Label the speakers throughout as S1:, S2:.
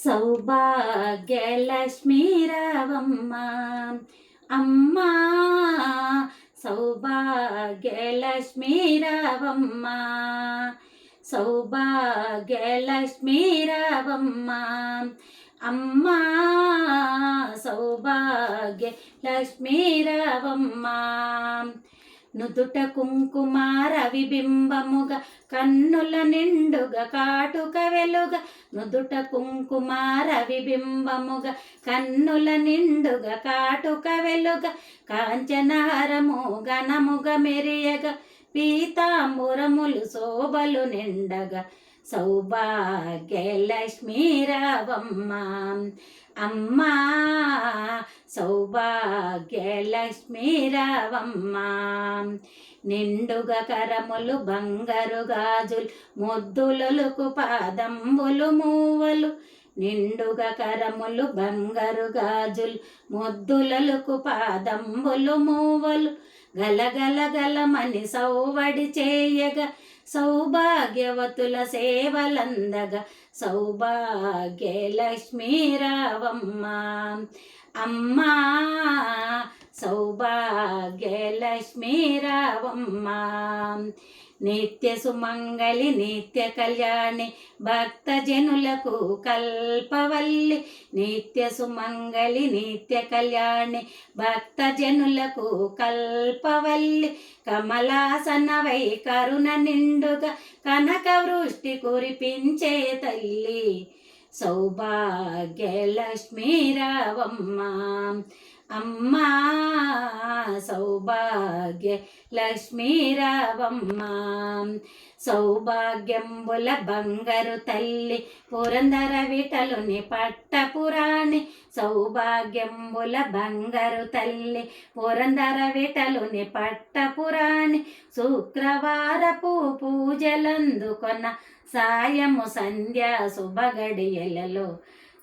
S1: సౌభాగ్యలక్ష్మీ రావమ్మ అమ్మా, సౌభాగ్యలక్ష్మీ రావమ్మ, సౌభాగ్యలక్ష్మీ రావమ్మ అమ్మా, సౌభాగ్యలక్ష్మీ రావమ్మ. నుదుట కుంకుమార విబింబముగా కన్నుల నిండుగా కాటుక వెలుగ, నుదుట కుంకుమార విబింబముగా కన్నుల నిండుగా కాటుక వెలుగ, కాంచనహారము ఘనముగ మెరియగ, పీతాంబురములు శోభలు నిండగా, సౌభాగ్యలక్ష్మీ రావమ్మ అమ్మా, సౌభాగ్యలక్ష్మీ రావమ్మ. నిండుగా కరములు బంగారు గాజులు ముద్దులొలుకు పాదంబులు మూవలు, నిండుగా కరములు బంగారు గాజులు ముద్దులొలుకు పాదంబులు మూవలు, గలగల గలమని సౌవడి చేయగా, సౌభాగ్యవతుల సేవలందగా, సౌభాగ్యలక్ష్మీ రావమ్మ అమ్మా, సౌభాగ్యలక్ష్మీ రావమ్మ. నిత్య సుమంగళి నిత్య కళ్యాణి భక్తజనులకు కల్పవల్లి, నిత్య సుమంగళి నిత్య కళ్యాణి భక్తజనులకు కల్పవల్లి, కమలాసనవై కరుణ నిండుగా కనక వృష్టి కురిపించే తల్లి, సౌభాగ్యలక్ష్మీ రావమ్మ అమ్మా, సౌభాగ్యలక్ష్మీ రావమ్మ. సౌభాగ్యంబుల బంగారు తల్లి పురందర విఠలుని పట్టపురాణి, సౌభాగ్యంబుల బంగారు తల్లి పురందర విఠలుని పట్టపురాణి, శుక్రవారపు పూజలందుకొన్న సాయము సంధ్యా శుభగడియలలో,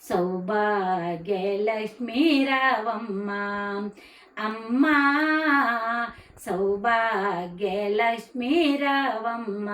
S1: సౌభాగ్యలక్ష్మీ రావమ్మ అమ్మా, సౌభాగ్యలక్ష్మీ రావమ్మ.